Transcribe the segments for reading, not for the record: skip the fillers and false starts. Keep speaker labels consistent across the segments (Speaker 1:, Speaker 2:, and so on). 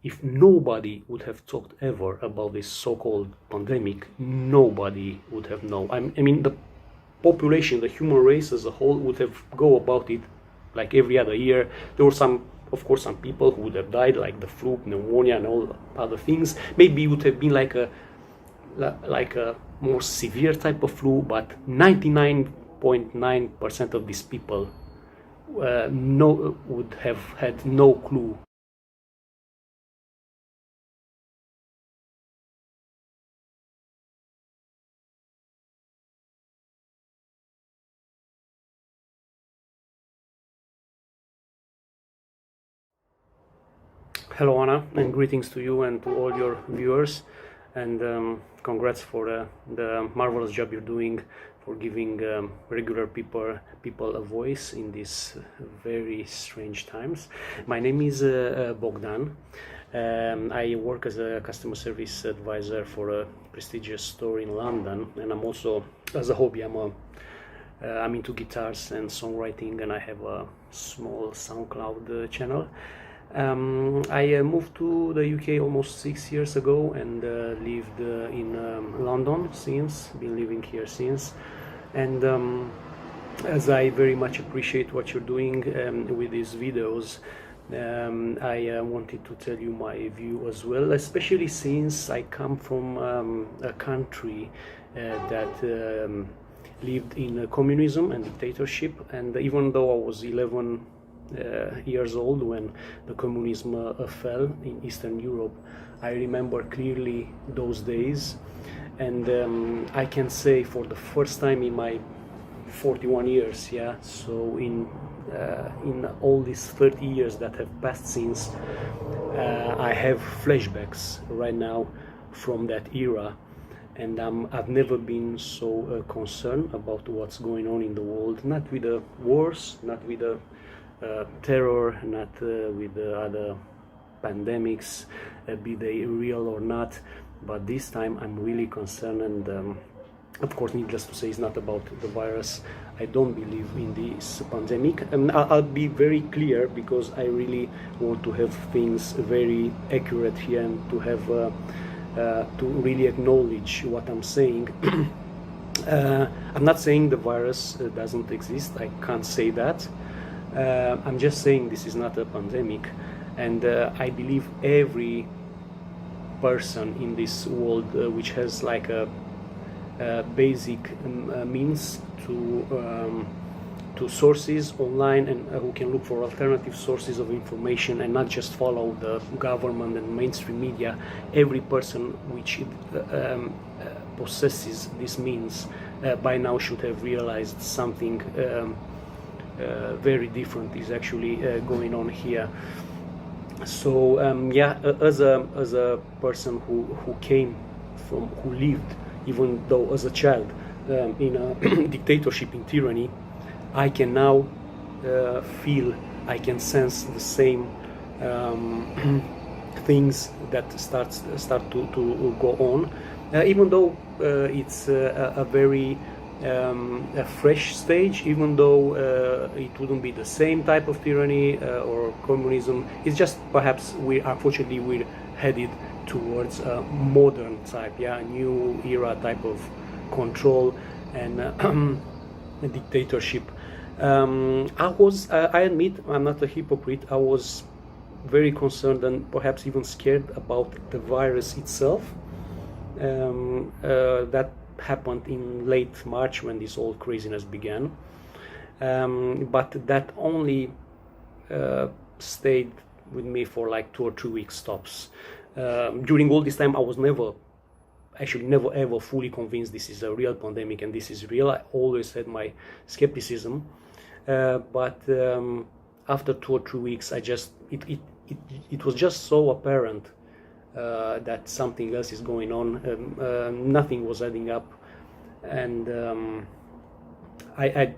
Speaker 1: if nobody would have talked ever about this so-called pandemic, nobody would have known. I mean, the population, the human race as a whole, would have go about it like every other year. There were some, of course, some people who would have died, like the flu, pneumonia, and all other things. Maybe it would have been like a more severe type of flu, but 99.9% of these people would have had no clue. Hello, Anna, and greetings to you and to all your viewers, and congrats for the marvelous job you're doing for giving regular people a voice in these very strange times. My name is Bogdan. I work as a customer service advisor for a prestigious store in London, and I'm also, as a hobby, I'm into guitars and songwriting, and I have a small SoundCloud channel. I moved to the UK almost 6 years ago and lived in London since, been living here since. And as I very much appreciate what you're doing with these videos, I wanted to tell you my view as well, especially since I come from a country that lived in communism and dictatorship, and even though I was 11 years old when the communism fell in Eastern Europe, I remember clearly those days, and I can say for the first time in my 41 years, yeah, so in all these 30 years that have passed since, I have flashbacks right now from that era, and I've never been so concerned about what's going on in the world, not with the wars, not with the terror, not with the other pandemics, be they real or not, but this time I'm really concerned. And of course, needless to say, it's not about the virus. I don't believe in this pandemic, and I'll be very clear, because I really want to have things very accurate here and to have to really acknowledge what I'm saying. I'm not saying the virus doesn't exist. I can't say that. I'm just saying this is not a pandemic, and I believe every person in this world which has like a basic means to sources online, and who can look for alternative sources of information and not just follow the government and mainstream media, every person which possesses this means by now should have realized something very different is actually going on here. So yeah, as a person who lived, even though as a child, in a dictatorship, in tyranny, I can now feel, I can sense the same things that start to go on, even though it's a very a fresh stage, even though it wouldn't be the same type of tyranny or communism. It's just perhaps unfortunately we're headed towards a modern type, yeah, a new era type of control and a dictatorship. I admit, I'm not a hypocrite. I was very concerned and perhaps even scared about the virus itself. That happened in late March when this whole craziness began, but that only stayed with me for like 2 or 3 weeks tops. During all this time I was never ever fully convinced this is a real pandemic and this is real. I always had my skepticism, but after 2 or 3 weeks it was just so apparent that something else is going on. Nothing was adding up, and I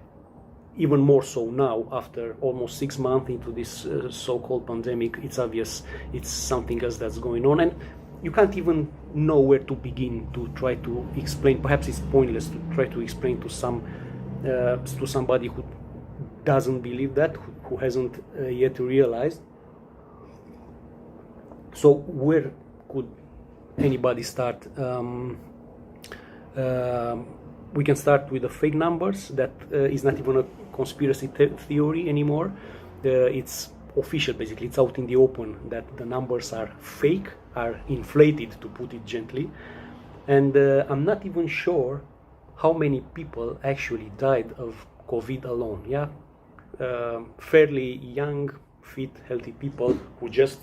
Speaker 1: even more so now, after almost 6 months into this so-called pandemic, it's obvious it's something else that's going on, and you can't even know where to begin to try to explain. Perhaps it's pointless to try to explain to somebody who doesn't believe that, who hasn't yet realized. So where could anybody start? We can start with the fake numbers. That is not even a conspiracy theory anymore. It's official, basically. It's out in the open that the numbers are fake, are inflated, to put it gently. And I'm not even sure how many people actually died of COVID alone. Yeah, fairly young, fit, healthy people who just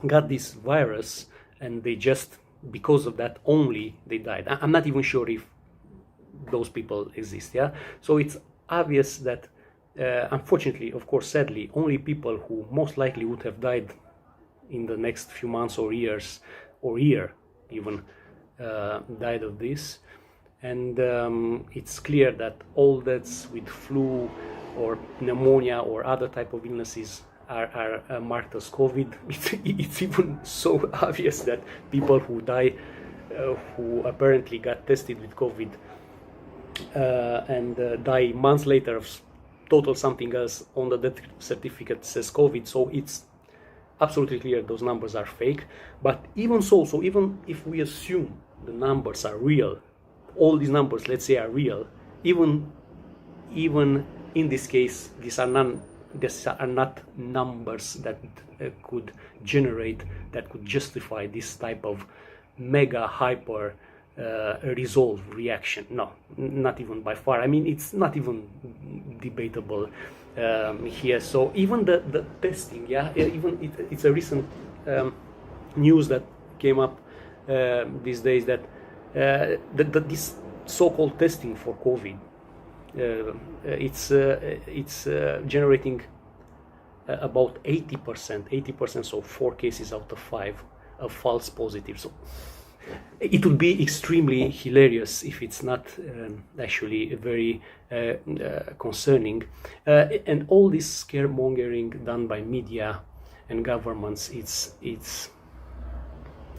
Speaker 1: got this virus, and they just, because of that only, they died. I'm not even sure if those people exist. Yeah, so it's obvious that unfortunately, of course, sadly, only people who most likely would have died in the next few months or years or year even died of this. And it's clear that all deaths with flu or pneumonia or other type of illnesses are marked as COVID. It's even so obvious that people who die, who apparently got tested with COVID and die months later of total something else, on the death certificate says COVID. So it's absolutely clear those numbers are fake. But even so even if we assume the numbers are real, all these numbers, let's say, are real, even in this case, these are not numbers that could justify this type of mega hyper resolve reaction. No, not even by far. I mean, it's not even debatable here. So even the testing, yeah, even it's a recent news that came up these days that this so-called testing for COVID, it's generating about 80%, so 4 cases out of 5 of false positives. So it would be extremely hilarious if it's not actually very concerning. And all this scaremongering done by media and governments,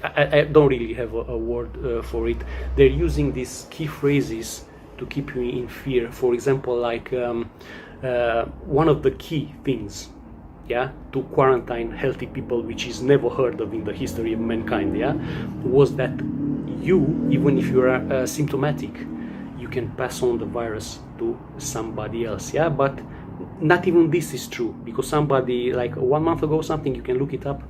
Speaker 1: I don't really have a word for it. They're using these key phrases to keep you in fear. For example, like one of the key things, yeah, to quarantine healthy people, which is never heard of in the history of mankind, yeah, was that you, even if you are symptomatic, you can pass on the virus to somebody else. Yeah, but not even this is true, because somebody, like 1 month ago something, you can look it up,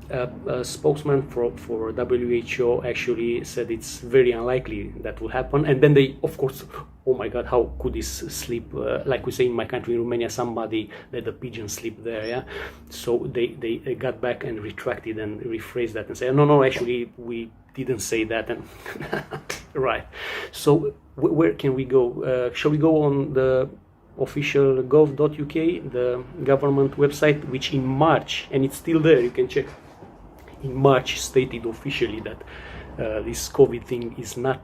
Speaker 1: a spokesman for WHO actually said it's very unlikely that will happen. And then they, of course, oh my god, how could this slip, like we say in my country, in Romania, somebody let the pigeon slip there, yeah. So they got back and retracted and rephrased that and said, no, actually we didn't say that. And right, so where can we go? Shall we go on the official gov.uk, the government website, which in March, and it's still there, you can check, in March stated officially that this COVID thing is not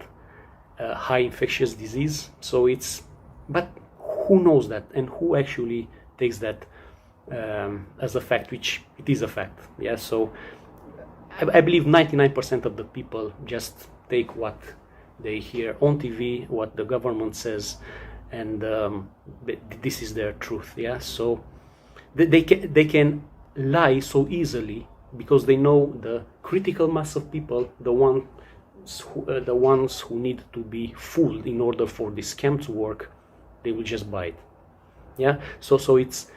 Speaker 1: a high infectious disease. So it's, but who knows that, and who actually takes that as a fact, which it is a fact. Yeah, so I believe 99% of the people just take what they hear on TV, what the government says, and this is their truth. Yeah, so they can lie so easily because they know the critical mass of people, the ones who need to be fooled in order for this scam to work, they will just buy it. Yeah, so it's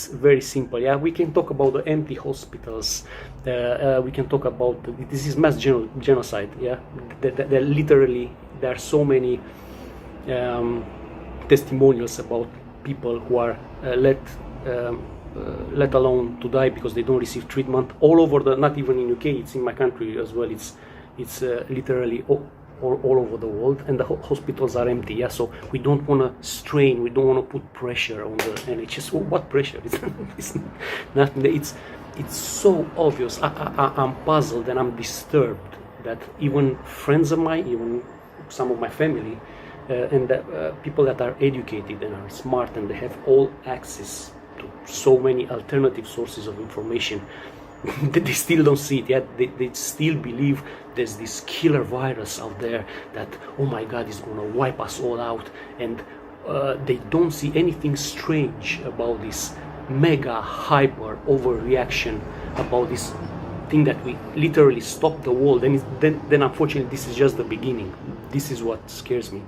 Speaker 1: very simple. Yeah, we can talk about the empty hospitals, we can talk about this is mass genocide. Yeah, literally there are so many testimonials about people who are let alone to die because they don't receive treatment all over the, not even in UK, it's in my country as well, it's literally all over the world, and the hospitals are empty. Yeah, so we don't want to strain, we don't want to put pressure on the NHS. What pressure? It's nothing. It's so obvious. I'm puzzled and I'm disturbed that even friends of mine, even some of my family, and people that are educated and are smart and they have all access to so many alternative sources of information, they still don't see it yet. They still believe there's this killer virus out there that, oh my god, is going to wipe us all out, and they don't see anything strange about this mega hyper overreaction about this thing that we literally stop the world, then unfortunately this is just the beginning. This is what scares me,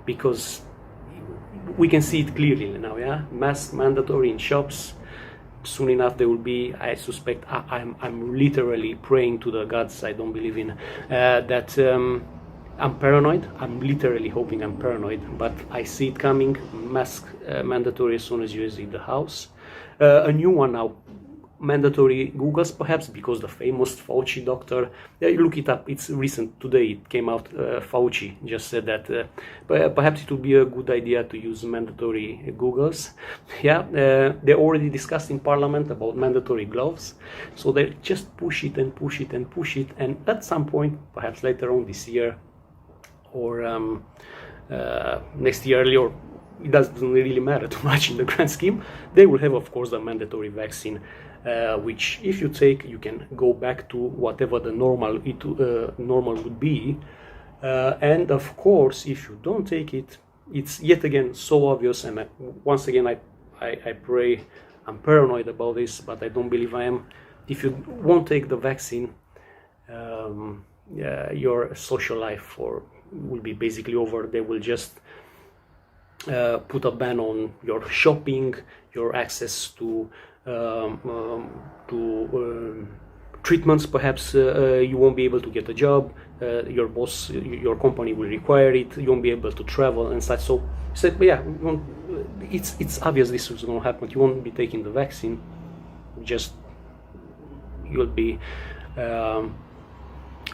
Speaker 1: because we can see it clearly now. Yeah, mask mandatory in shops. Soon enough there will be, I suspect, I'm literally praying to the gods I don't believe in, that I'm paranoid. I'm literally hoping I'm paranoid, but I see it coming. Mask mandatory as soon as you exit the house. A new one now, mandatory Googles, perhaps, because the famous Fauci doctor, you look it up, it's recent, today it came out, Fauci just said that perhaps it would be a good idea to use mandatory Googles. Yeah, they already discussed in Parliament about mandatory gloves, so they just push it and push it and push it, and at some point, perhaps later on this year or next year early, or it doesn't really matter too much in the grand scheme, they will have, of course, the mandatory vaccine, which if you take, you can go back to whatever the normal would be, and of course if you don't take it, it's yet again so obvious, and once again I pray, I'm paranoid about this, but I don't believe I am. If you won't take the vaccine, your social life will be basically over. They will just put a ban on your shopping, your access to treatments. Perhaps you won't be able to get a job. Your boss, your company will require it. You won't be able to travel and such. So yeah, it's obvious this is going to happen. You won't be taking the vaccine. Just you'll be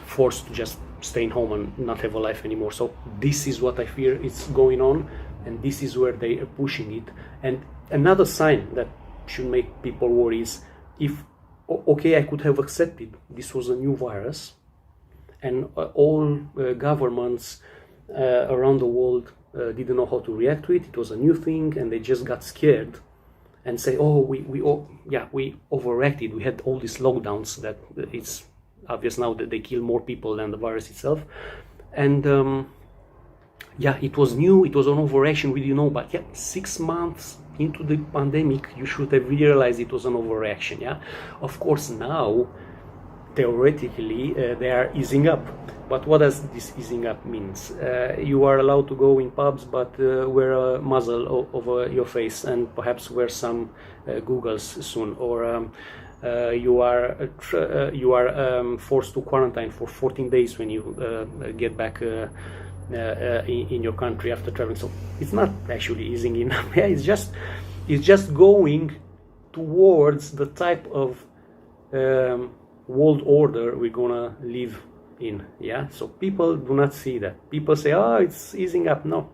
Speaker 1: forced to just stay in home and not have a life anymore. So this is what I fear is going on, and this is where they are pushing it. And another sign that should make people worry is, if okay, I could have accepted this was a new virus, and all governments around the world didn't know how to react to it. It was a new thing, and they just got scared and say, oh, we overreacted. We had all these lockdowns that it's obvious now that they kill more people than the virus itself. And yeah, it was new, it was an overreaction, we didn't know, but yeah, 6 months into the pandemic, you should have realized it was an overreaction. Yeah, of course now, theoretically, they are easing up. But what does this easing up means? You are allowed to go in pubs, but wear a muzzle over your face, and perhaps wear some googles soon, or you are forced to quarantine for 14 days when you get back in your country after traveling. So it's not actually easing enough. Yeah, it's just going towards the type of world order we're gonna live in. Yeah, so people do not see that. People say, oh, it's easing up. No,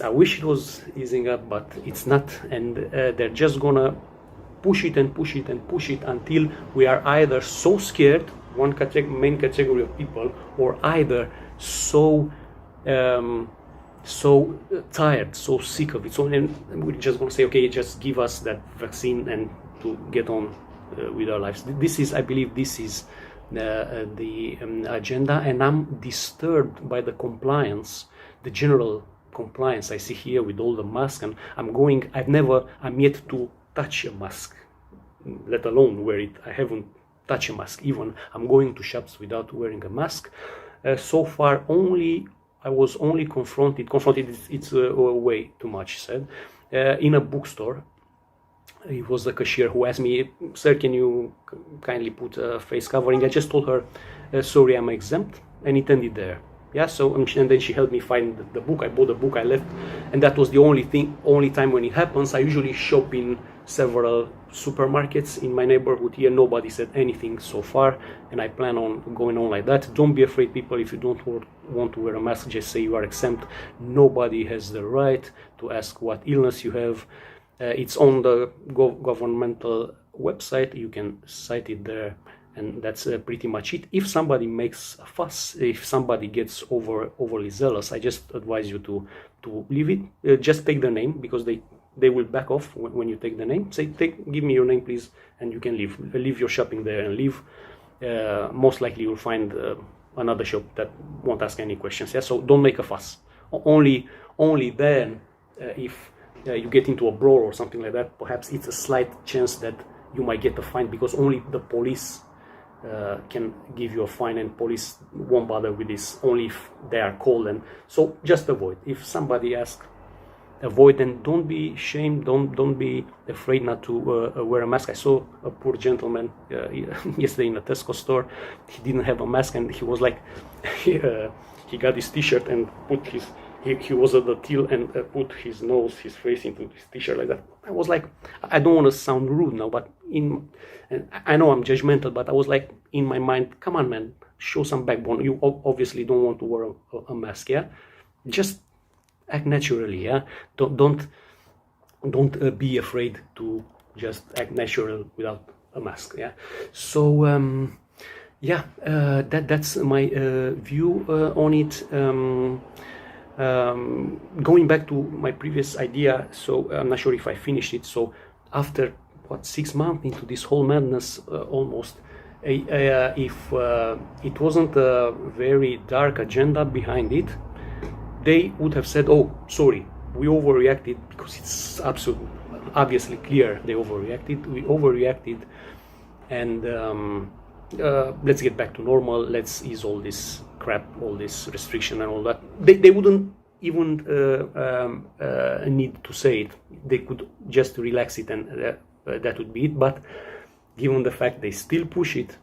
Speaker 1: I wish it was easing up, but it's not. And they're just gonna push it and push it and push it until we are either so scared, one main category of people, or either so tired, so sick of it. So then we're just going to say, okay, just give us that vaccine and to get on with our lives. This is, I believe, this is the agenda, and I'm disturbed by the compliance, the general compliance I see here with all the masks. And I'm yet to touch a mask, let alone wear it. I haven't touched a mask. Even I'm going to shops without wearing a mask. So far, I was only confronted. It's way too much said. In a bookstore, it was the cashier who asked me, "Sir, can you kindly put a face covering?" I just told her, "Sorry, I'm exempt," and it ended there. Yeah. So and then she helped me find the book. I bought the book. I left, and that was the only time when it happens. I usually shop in several supermarkets in my neighborhood here. Nobody said anything so far, and I plan on going on like that. Don't be afraid, people. If you don't want to wear a mask, just say you are exempt. Nobody has the right to ask what illness you have. It's on the governmental website. You can cite it there, and that's pretty much it. If somebody makes a fuss, if somebody gets overly zealous, I just advise you to leave it. Just take their name, because they will back off when you take the name. Say, give me your name, please, and you can leave your shopping there and leave. Most likely you'll find another shop that won't ask any questions. Yeah, so don't make a fuss. Only then, if you get into a brawl or something like that, perhaps it's a slight chance that you might get a fine, because only the police can give you a fine, and police won't bother with this only if they are called. And so just avoid. If somebody asks, avoid, and don't be ashamed, don't be afraid not to wear a mask. I saw a poor gentleman yesterday in a Tesco store. He didn't have a mask, and he was like he got his t-shirt and put his he was at the till and put his nose, his face into this t-shirt like that. I was like, I don't want to sound rude now, but and I know I'm judgmental, but I was like, in my mind, come on, man, show some backbone. You obviously don't want to wear a mask, yeah? Just act naturally, yeah? Don't be afraid to just act natural without a mask, yeah? So yeah, that's my view on it. Going back to my previous idea, so I'm not sure if I finished it. So after 6 months into this whole madness, almost, if it wasn't a very dark agenda behind it, they would have said, oh, sorry, we overreacted, because it's obviously clear they overreacted. We overreacted, and let's get back to normal. Let's ease all this crap, all this restriction and all that. They wouldn't even need to say it. They could just relax it, and that would be it. But given the fact they still push it,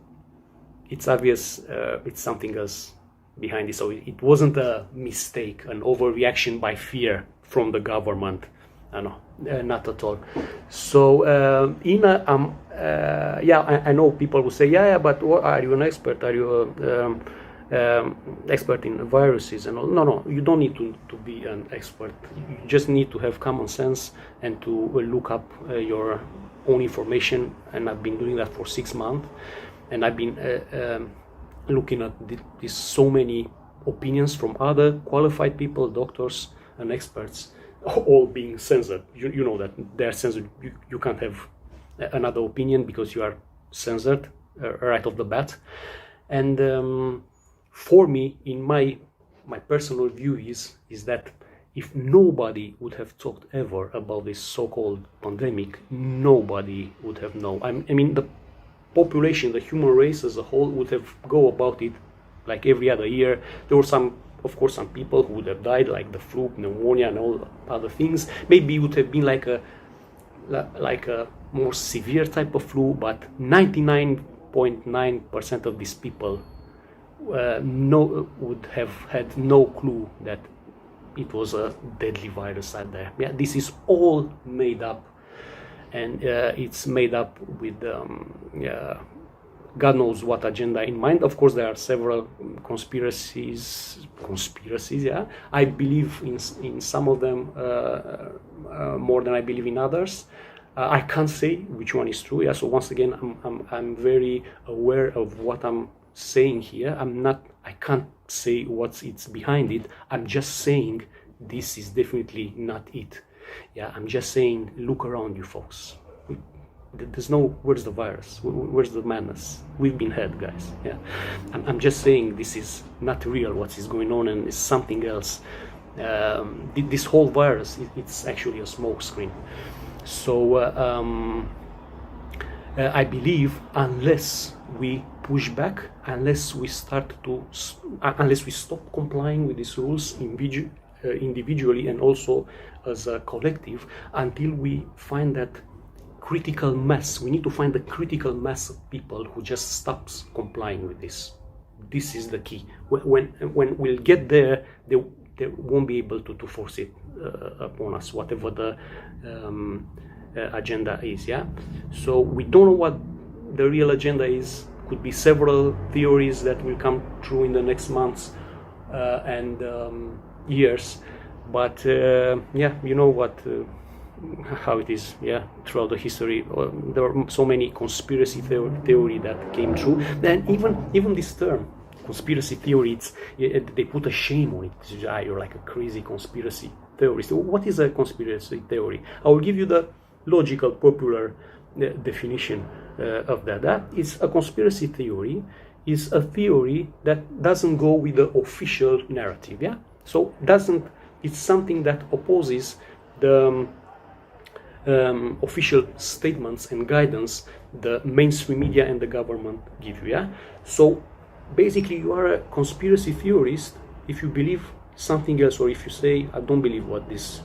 Speaker 1: it's obvious it's something else behind it. So it wasn't a mistake, an overreaction by fear from the government. No, not at all. So I know people will say, yeah, but what, are you an expert? Are you expert in viruses and all? No, you don't need to be an expert. You just need to have common sense and to look up your own information. And I've been doing that for 6 months, and I've been looking at these so many opinions from other qualified people, doctors and experts, all being censored. You know that they're censored. You can't have another opinion because you are censored right off the bat. And for me, in my personal view is that if nobody would have talked ever about this so-called pandemic, nobody would have known. I mean, the population, the human race as a whole, would have go about it like every other year. There were of course, some people who would have died, like the flu, pneumonia, and all other things. Maybe it would have been like a more severe type of flu, but 99.9% of these people would have had no clue that it was a deadly virus out there. Yeah, this is all made up, and it's made up with God knows what agenda in mind. Of course, there are several conspiracies. Yeah, I believe in some of them more than I believe in others. I can't say which one is true. Yeah, so once again, I'm very aware of what I'm saying here. I can't say it's behind it. I'm just saying this is definitely not it. Yeah, I'm just saying, look around you, folks. There's where's the virus? Where's the madness? We've been had, guys. Yeah, I'm just saying this is not real. What is going on, and it's something else. This whole virus, it's actually a smoke screen. So I believe unless we push back, unless we stop complying with these rules individually and also as a collective, until we find that critical mass. We need to find the critical mass of people who just stops complying with this. This is the key. When we'll get there, they won't be able to force it upon us, whatever the agenda is. Yeah. So we don't know what the real agenda is. Could be several theories that will come true in the next months and years. But yeah, you know what. How it is, yeah, throughout the history. There are so many conspiracy theory that came true. Then even this term, conspiracy theory, they put a shame on it. You're like a crazy conspiracy theorist. What is a conspiracy theory? I will give you the logical, popular definition of that. That is a conspiracy theory. Is a theory that doesn't go with the official narrative. Yeah, so it's something that opposes the official statements and guidance the mainstream media and the government give you. Yeah, so basically you are a conspiracy theorist if you believe something else, or if you say, I don't believe what this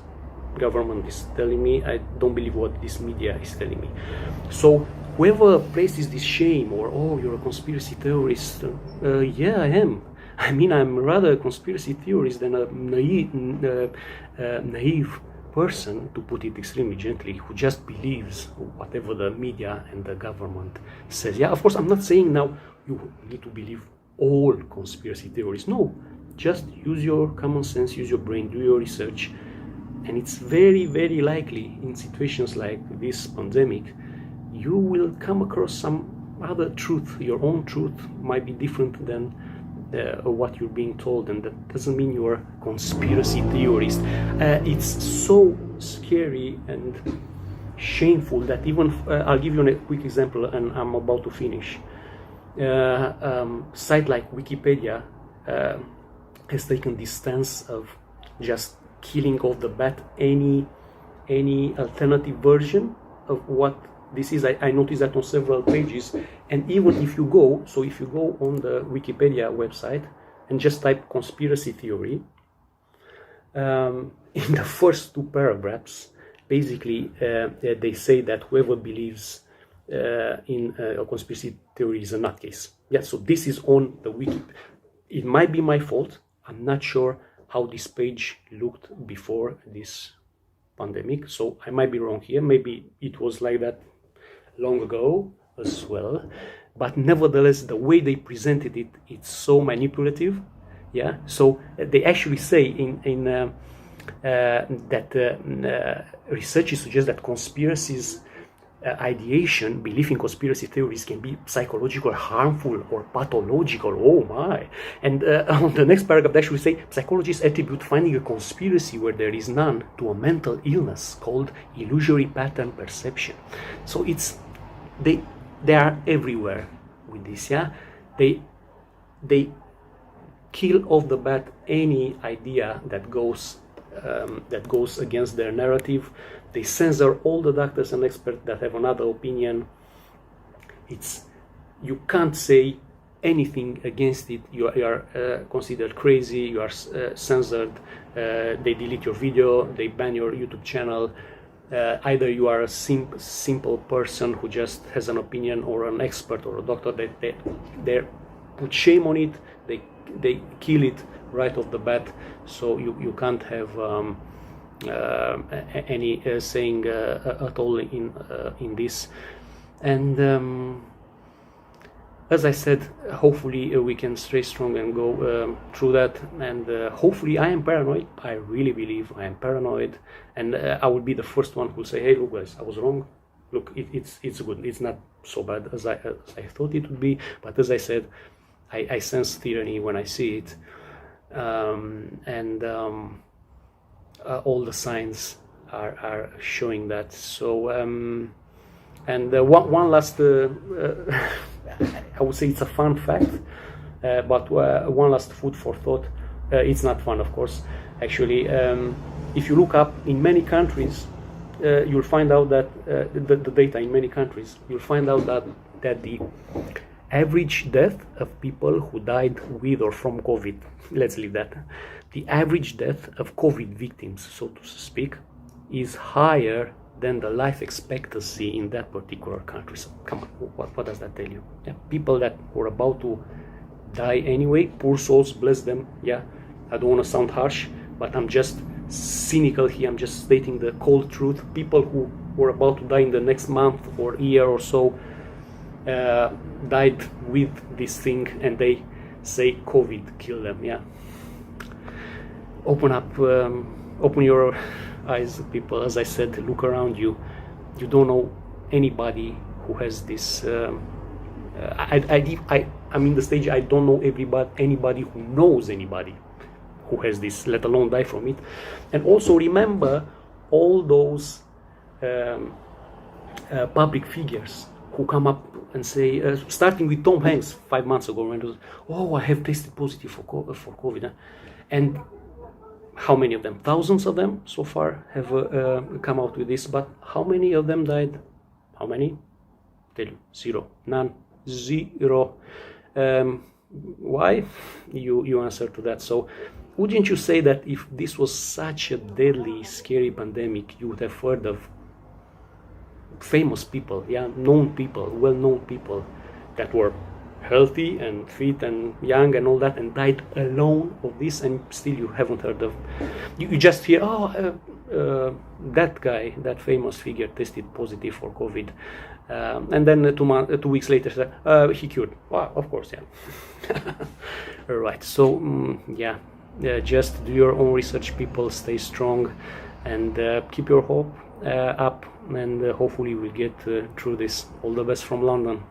Speaker 1: government is telling me, I don't believe what this media is telling me. So whoever places this shame, or oh, you're a conspiracy theorist, yeah, I am. I mean, I'm rather a conspiracy theorist than a naive person, to put it extremely gently, who just believes whatever the media and the government says. Yeah, of course, I'm not saying now you need to believe all conspiracy theories. No, just use your common sense, use your brain, do your research. And it's very, very likely in situations like this pandemic, you will come across some other truth. Your own truth might be different than what you're being told, and that doesn't mean you're a conspiracy theorist. It's so scary and shameful that even, I'll give you a quick example and I'm about to finish. Site like Wikipedia has taken this stance of just killing off the bat any alternative version of what this is. I noticed that on several pages, and even if you go on the Wikipedia website and just type conspiracy theory, in the first two paragraphs, basically they say that whoever believes in a conspiracy theory is a nutcase. Yeah, so this is on the wiki. It might be my fault. I'm not sure how this page looked before this pandemic, so I might be wrong here. Maybe it was like that long ago as well, but nevertheless, the way they presented it, it's so manipulative. Yeah, so they actually say in that researchers suggest that conspiracies, ideation, belief in conspiracy theories can be psychological, harmful, or pathological. Oh my! And on the next paragraph, they actually say psychologists attribute finding a conspiracy where there is none to a mental illness called illusory pattern perception. So it's they are everywhere with this. Yeah, they kill off the bat any idea that goes against their narrative. They censor all the doctors and experts that have another opinion. You can't say anything against it. You are considered crazy. You are censored. They delete your video. They ban your YouTube channel. Either you are a simple person who just has an opinion, or an expert or a doctor. They put shame on it. They kill it right off the bat. So you can't have any saying at all in this. And as I said, hopefully we can stay strong and go through that. And hopefully, I am paranoid. I really believe I am paranoid, and I will be the first one who will say, "Hey, look, guys, I was wrong. Look, it's good. It's not so bad as I thought it would be." But as I said, I sense tyranny when I see it, and all the signs are showing that. So, and one last, I would say it's a fun fact, but one last food for thought. It's not fun, of course. Actually, if you look up in many countries, you'll find out that the data in many countries, you'll find out that the average death of people who died with or from COVID, let's leave that, the average death of COVID victims, so to speak, is higher than the life expectancy in that particular country. So come on, what does that tell you? Yeah, people that were about to die anyway, poor souls, bless them. Yeah, I don't want to sound harsh, but I'm just cynical here. I'm just stating the cold truth. People who were about to die in the next month or year or so died with this thing, and they say COVID killed them. Yeah, open up, open your eyes, people. As I said, look around you. You don't know anybody who has this. I'm in the stage. I don't know anybody who knows anybody who has this, let alone die from it. And also remember all those public figures who come up and say, starting with Tom Hanks 5 months ago, when it was, "Oh, I have tested positive for COVID," and how many of them? Thousands of them so far have come out with this, but how many of them died? How many? Tell you, zero, none, zero. Why? You answer to that. So wouldn't you say that if this was such a deadly, scary pandemic, you would have heard of famous people, yeah, known people, well-known people that were healthy and fit and young and all that, and died alone of this, and still you haven't heard of. You just hear, that guy, that famous figure, tested positive for COVID, and then 2 weeks later, he cured. Wow, of course, yeah. Right. So just do your own research, people. Stay strong, and keep your hope up, and hopefully we'll get through this. All the best from London.